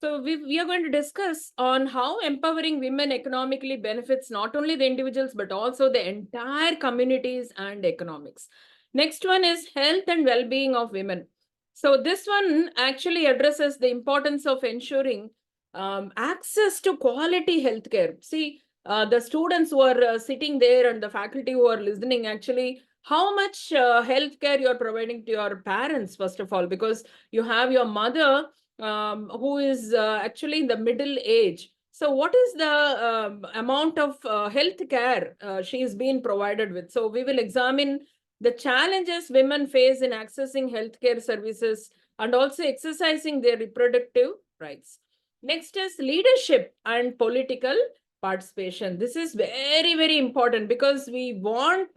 So we are going to discuss on how empowering women economically benefits not only the individuals but also the entire communities and economics. Next one is health and well-being of women. So this one actually addresses the importance of ensuring access to quality healthcare. See, the students who are sitting there and the faculty who are listening, actually, how much healthcare you are providing to your parents, first of all, because you have your mother who is actually in the middle age. So what is the amount of health care she is being provided with? So we will examine the challenges women face in accessing healthcare services and also exercising their reproductive rights. Next is leadership and political participation. This is very, very important because we want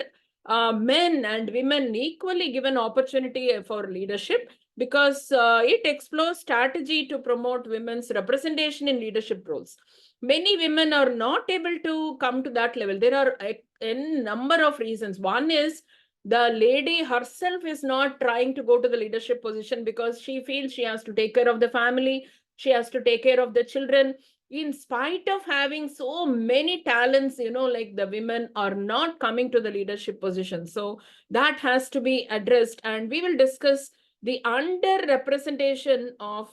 men and women equally given opportunity for leadership, because it explores strategy to promote women's representation in leadership roles. Many women are not able to come to that level. There are a number of reasons. One is the lady herself is not trying to go to the leadership position because she feels she has to take care of the family, she has to take care of the children. In spite of having so many talents, like the women are not coming to the leadership position. So that has to be addressed, and we will discuss the underrepresentation of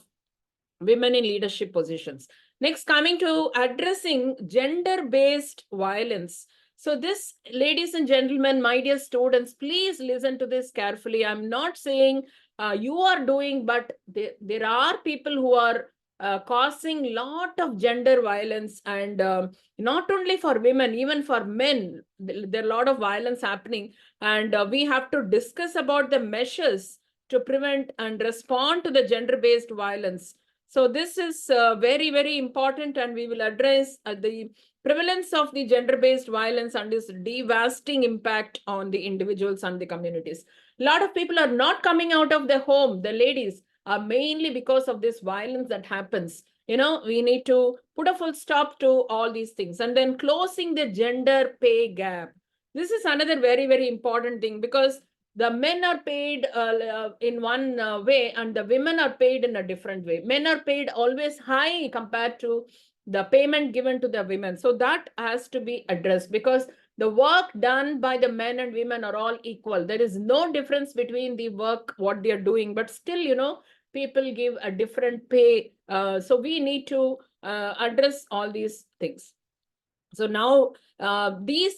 women in leadership positions. Next, coming to addressing gender-based violence. So this, ladies and gentlemen, my dear students, please listen to this carefully. I'm not saying you are doing, but there are people who are causing lot of gender violence, and not only for women, even for men, there are a lot of violence happening, and we have to discuss about the measures to prevent and respond to the gender-based violence. So this is very, very important, and we will address the prevalence of the gender-based violence and its devastating impact on the individuals and the communities. A lot of people are not coming out of the home, the ladies, are mainly because of this violence that happens. We need to put a full stop to all these things. And then closing the gender pay gap. This is another very, very important thing, because the men are paid in one way and the women are paid in a different way. Men are paid always high compared to the payment given to the women. So that has to be addressed, because the work done by the men and women are all equal. There is no difference between the work, what they are doing, but still, people give a different pay. So we need to address all these things. So now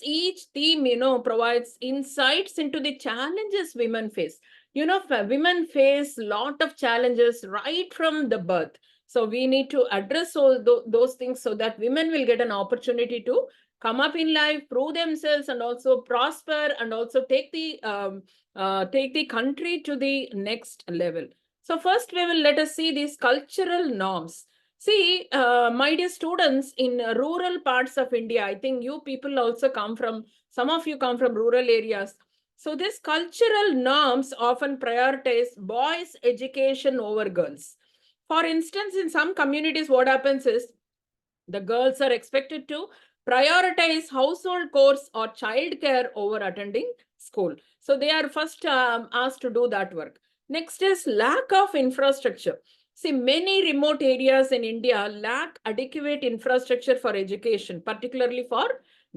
each theme, provides insights into the challenges women face. Women face a lot of challenges right from the birth. So we need to address all those things so that women will get an opportunity to come up in life, prove themselves, and also prosper, and also take the country to the next level. So first, let us see these cultural norms. See, my dear students, in rural parts of India, I think you people also some of you come from rural areas. So these cultural norms often prioritize boys' education over girls. For instance, in some communities, what happens is the girls are expected to prioritize household chores or childcare over attending school. So they are first asked to do that work. Next is lack of infrastructure. See, many remote areas in India lack adequate infrastructure for education, particularly for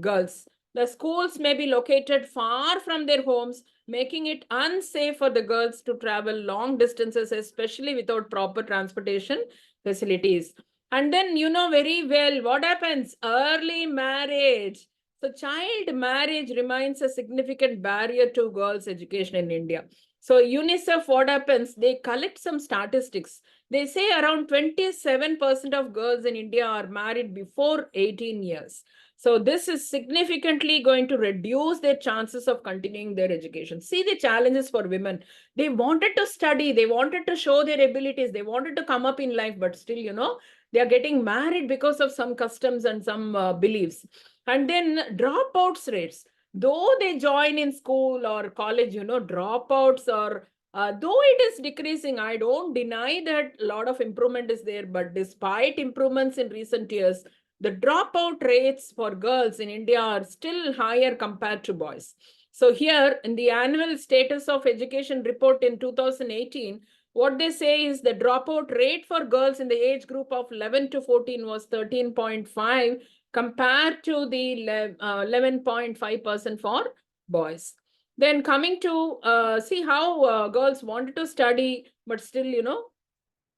girls. The schools may be located far from their homes, making it unsafe for the girls to travel long distances, especially without proper transportation facilities. And then you know very well what happens: early marriage. So child marriage remains a significant barrier to girls' education in India. So UNICEF, what happens? They collect some statistics. They say around 27% of girls in India are married before 18 years. So this is significantly going to reduce their chances of continuing their education. See the challenges for women. They wanted to study, they wanted to show their abilities, they wanted to come up in life, but still, they are getting married because of some customs and some beliefs. And then dropouts rates. Though they join in school or college, dropouts are, though it is decreasing, I don't deny that a lot of improvement is there. But despite improvements in recent years, the dropout rates for girls in India are still higher compared to boys. So here in the annual status of education report in 2018, what they say is the dropout rate for girls in the age group of 11 to 14 was 13.5 compared to the 11.5% for boys. Then coming to see how girls wanted to study, but still,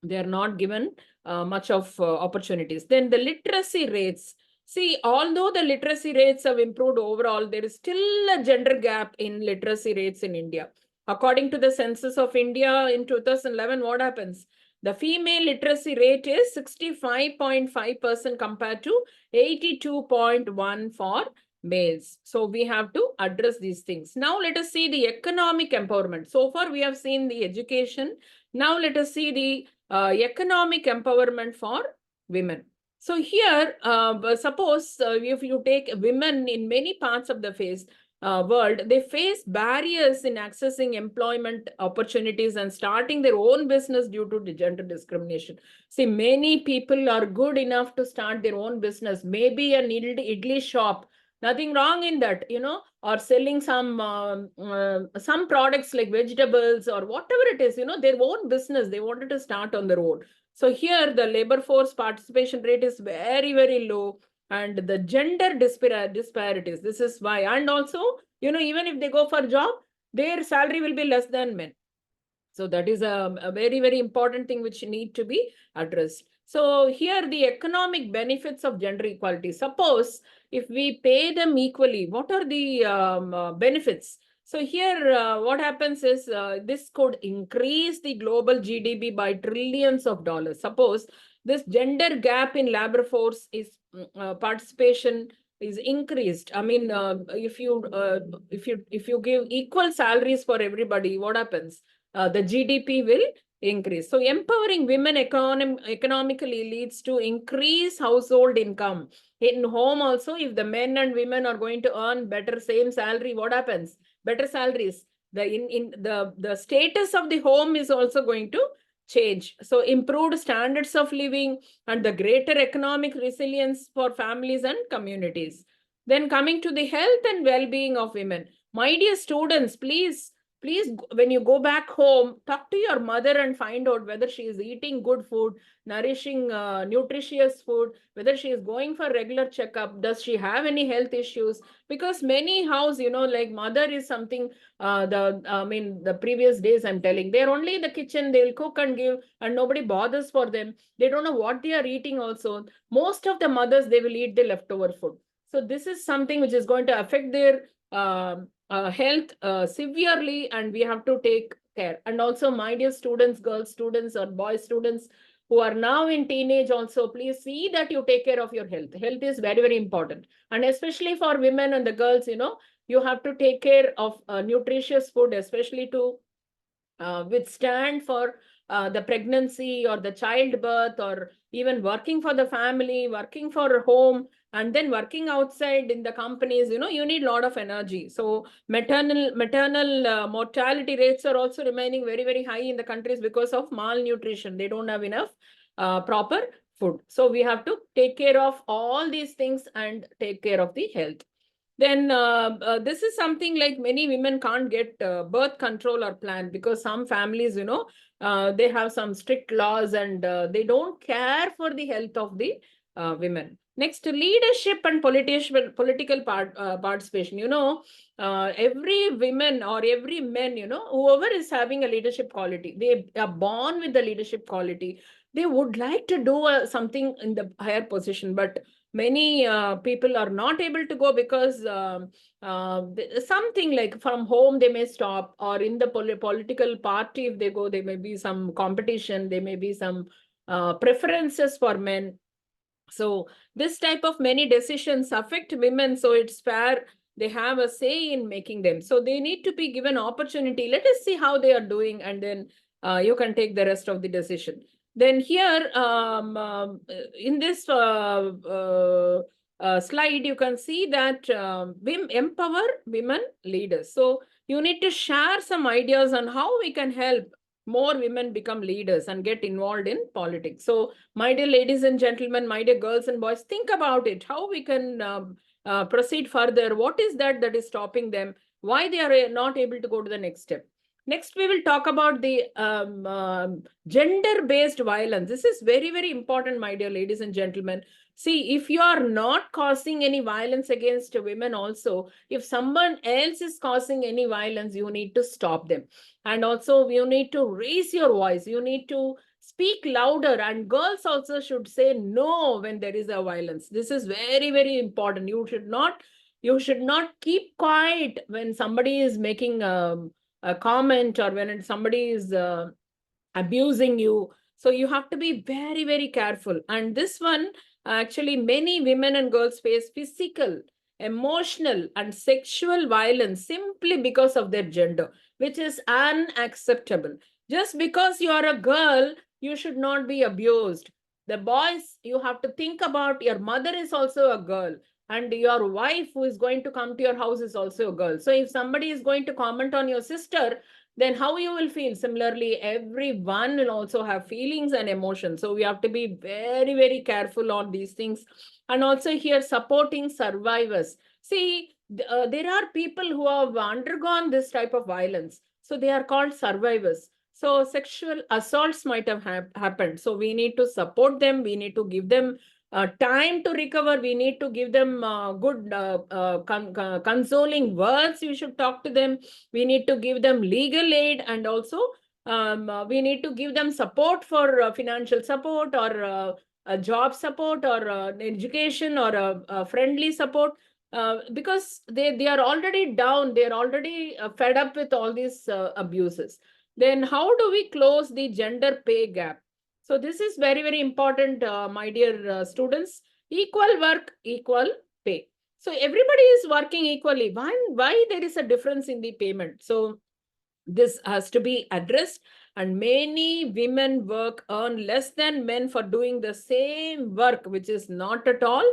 they are not given much of opportunities. Then the literacy rates. See, although the literacy rates have improved overall, there is still a gender gap in literacy rates in India. According to the Census of India in 2011, what happens? The female literacy rate is 65.5% compared to 82.1% for males. So we have to address these things. Now let us see the economic empowerment. So far we have seen the education. Now let us see the economic empowerment for women. So here, suppose if you take women in many parts of the world, they face barriers in accessing employment opportunities and starting their own business due to the gender discrimination. See, many people are good enough to start their own business, maybe an idli shop. Nothing wrong in that, or selling some products like vegetables or whatever it is, their own business. They wanted to start on their own. So here the labor force participation rate is very, very low, and the gender disparities. This is why. And also, even if they go for a job, their salary will be less than men. So that is a very, very important thing which need to be addressed. So here the economic benefits of gender equality. Suppose if we pay them equally, what are the benefits? So here what happens is this could increase the global GDP by trillions of dollars. Suppose this gender gap in labor force is participation is increased. I mean, if you give equal salaries for everybody, what happens? The GDP will increase. So empowering women economically leads to increased household income. In home also, if the men and women are going to earn better same salary, what happens? Better salaries. The status of the home is also going to change. So improved standards of living and the greater economic resilience for families and communities. Then coming to the health and well-being of women. My dear students, please, when you go back home, talk to your mother and find out whether she is eating good food, nourishing, nutritious food, whether she is going for regular checkup, does she have any health issues? Because many house, like mother is something, the previous days I'm telling, they're only in the kitchen, they'll cook and give, and nobody bothers for them. They don't know what they are eating also. Most of the mothers, they will eat the leftover food. So this is something which is going to affect their health severely, and we have to take care. And also, my dear students, girl students or boy students who are now in teenage also, please see that you take care of your health. Health is very, very important. And especially for women and the girls, you have to take care of nutritious food, especially to withstand for the pregnancy or the childbirth, or even working for the family, working for home, and then working outside in the companies. You need a lot of energy. So maternal mortality rates are also remaining very, very high in the countries because of malnutrition. They don't have enough proper food. So we have to take care of all these things and take care of the health. Then this is something like many women can't get birth control or plan, because some families, they have some strict laws, and they don't care for the health of the women. Next, leadership and political participation. Every women or every men, whoever is having a leadership quality, they are born with the leadership quality. They would like to do something in the higher position, but many people are not able to go because something like from home they may stop, or in the political party if they go, there may be some competition, there may be some preferences for men. So this type of many decisions affect women, so it's fair they have a say in making them. So they need to be given opportunity. Let us see how they are doing, and then you can take the rest of the decision. Then here in this slide, you can see that empower women leaders. So you need to share some ideas on how we can help more women become leaders and get involved in politics. So my dear ladies and gentlemen, my dear girls and boys, think about it, how we can proceed further. What is that is stopping them? Why they are not able to go to the next step? Next, we will talk about the gender-based violence. This is very, very important, my dear ladies and gentlemen. See, if you are not causing any violence against women also, if someone else is causing any violence, you need to stop them. And also, you need to raise your voice. You need to speak louder. And girls also should say no when there is a violence. This is very, very important. You should not keep quiet when somebody is making a comment, or when somebody is abusing you. So you have to be very, very careful. And this one, actually, many women and girls face physical, emotional, and sexual violence simply because of their gender, which is unacceptable. Just because you are a girl, you should not be abused. The boys, you have to think about, your mother is also a girl, and your wife who is going to come to your house is also a girl. So if somebody is going to comment on your sister, then how you will feel? Similarly, everyone will also have feelings and emotions. So we have to be very, very careful on these things. And also here, supporting survivors. See, there are people who have undergone this type of violence. So they are called survivors. So sexual assaults might have happened. So we need to support them. We need to give them time to recover. We need to give them good consoling words. We should talk to them. We need to give them legal aid, and also we need to give them support for financial support, or a job support, or education, or a friendly support, because they are already down. They are already fed up with all these abuses. Then how do we close the gender pay gap? So this is very, very important, my dear students. Equal work, equal pay. So everybody is working equally. Why there is a difference in the payment? So this has to be addressed. And many women earn less than men for doing the same work, which is not at all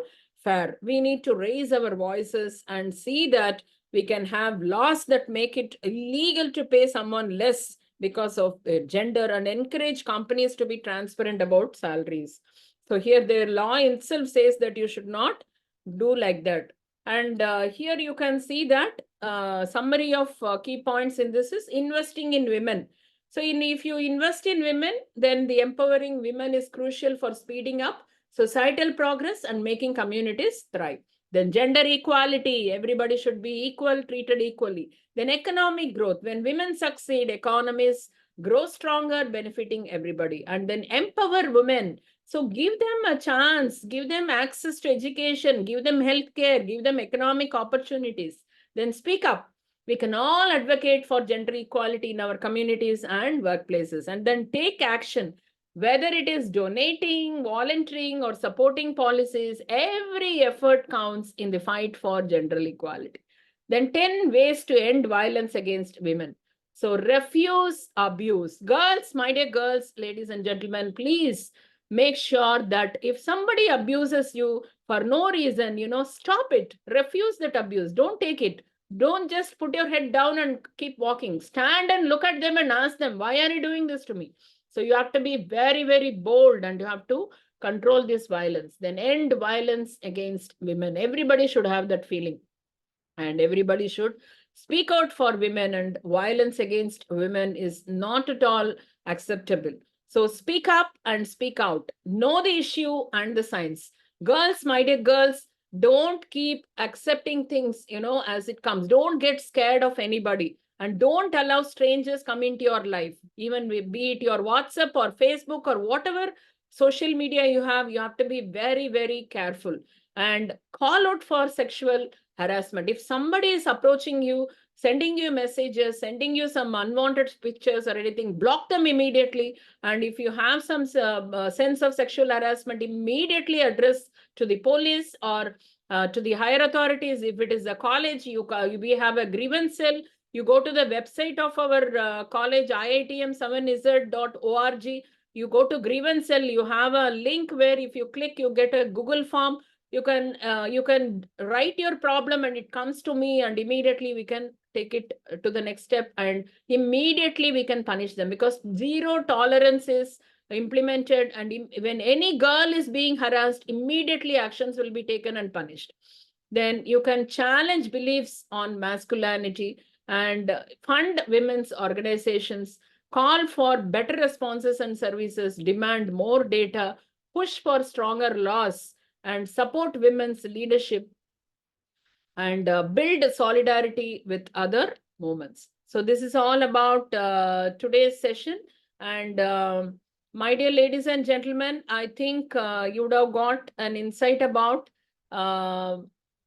fair. We need to raise our voices and see that we can have laws that make it illegal to pay someone less because of their gender, and encourage companies to be transparent about salaries. So here the law itself says that you should not do like that. And here you can see that summary of key points in this is investing in women. So if you invest in women, then the empowering women is crucial for speeding up societal progress and making communities thrive. Then gender equality, everybody should be equal, treated equally. Then economic growth, when women succeed, economies grow stronger, benefiting everybody. And then empower women. So give them a chance, give them access to education, give them healthcare, give them economic opportunities. Then speak up. We can all advocate for gender equality in our communities and workplaces, and then take action. Whether it is donating, volunteering, or supporting policies, every effort counts in the fight for gender equality. Then 10 ways to end violence against women. So refuse abuse. Girls, my dear girls, ladies and gentlemen, please make sure that if somebody abuses you for no reason, stop it. Refuse that abuse. Don't take it. Don't just put your head down and keep walking. Stand and look at them and ask them, why are you doing this to me? So you have to be very, very bold, and you have to control this violence. Then end violence against women. Everybody should have that feeling, and everybody should speak out for women, and violence against women is not at all acceptable. So speak up and speak out. Know the issue and the signs. Girls, my dear girls, don't keep accepting things, as it comes. Don't get scared of anybody, and don't allow strangers come into your life, even be it your WhatsApp or Facebook or whatever social media you have to be very, very careful, and call out for sexual harassment. If somebody is approaching you, sending you messages, sending you some unwanted pictures or anything, block them immediately. And if you have some sense of sexual harassment, immediately address to the police, or to the higher authorities. If it is a college, we have a grievance cell. You go to the website of our college, iitm7z.org. You go to grievance cell. You have a link where if you click, you get a Google form. You can write your problem, and it comes to me, and immediately we can take it to the next step, and immediately we can punish them, because zero tolerance is implemented. And when any girl is being harassed, immediately actions will be taken and punished. Then you can challenge beliefs on masculinity, and fund women's organizations, call for better responses and services, demand more data, push for stronger laws, and support women's leadership, and build solidarity with other movements. So this is all about today's session. And my dear ladies and gentlemen, I think you would have got an uh,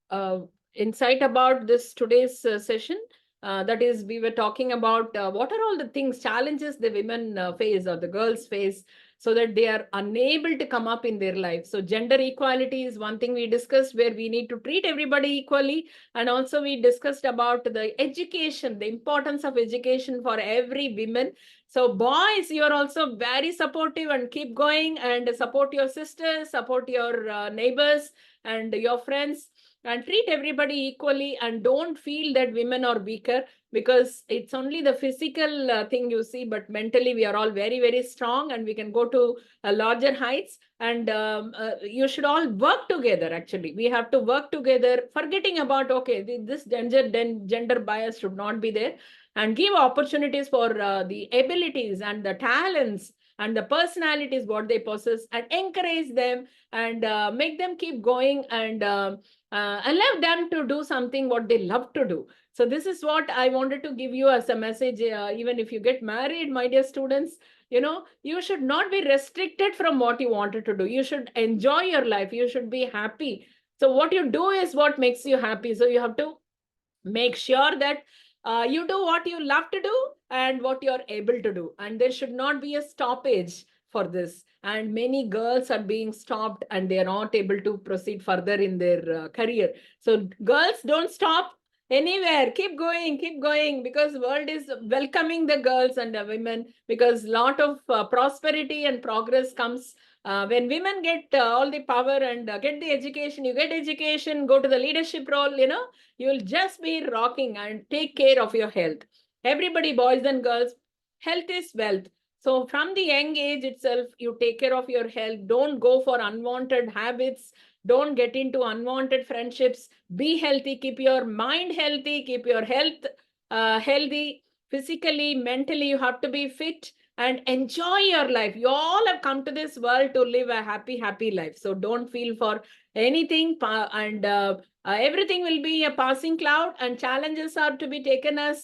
uh, insight about this today's session. That is, we were talking about what are all the things, challenges the women face or the girls face, so that they are unable to come up in their life. So gender equality is one thing we discussed, where we need to treat everybody equally. And also we discussed about the education, the importance of education for every woman. So boys, you're also very supportive, and keep going and support your sisters, support your neighbors and your friends, and treat everybody equally, and don't feel that women are weaker, because it's only the physical thing you see, but mentally we are all very, very strong, and we can go to larger heights. And you should all work together. Actually, we have to work together, forgetting about, okay, this gender bias should not be there, and give opportunities for the abilities and the talents and the personalities what they possess, and encourage them, and make them keep going, and allow them to do something what they love to do. So this is what I wanted to give you as a message. Even if you get married, my dear students, you should not be restricted from what you wanted to do. You should enjoy your life. You should be happy. So what you do is what makes you happy. So you have to make sure that you do what you love to do and what you're able to do. And there should not be a stoppage for this. And many girls are being stopped, and they are not able to proceed further in their career. So girls, don't stop anywhere. Keep going, because world is welcoming the girls and the women, because lot of prosperity and progress comes when women get all the power and get the education. You get education, go to the leadership role, you will just be rocking. And take care of your health. Everybody, boys and girls, health is wealth. So from the young age itself, you take care of your health. Don't go for unwanted habits. Don't get into unwanted friendships. Be healthy. Keep your mind healthy. Keep your health healthy. Physically, mentally, you have to be fit and enjoy your life. You all have come to this world to live a happy, happy life. So don't feel for anything, and everything will be a passing cloud, and challenges are to be taken as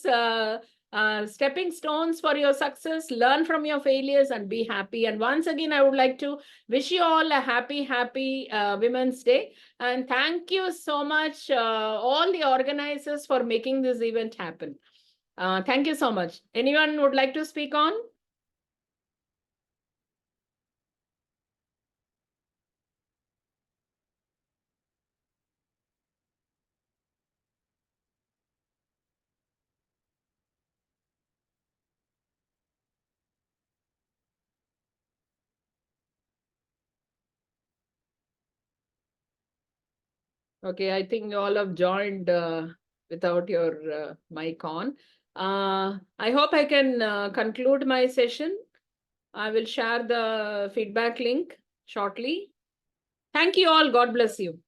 stepping stones for your success. Learn from your failures and be happy. And once again, I would like to wish you all a happy, happy Women's Day. And thank you so much, all the organizers, for making this event happen. Thank you so much. Anyone would like to speak on? Okay, I think you all have joined without your mic on. I hope I can conclude my session. I will share the feedback link shortly. Thank you all. God bless you.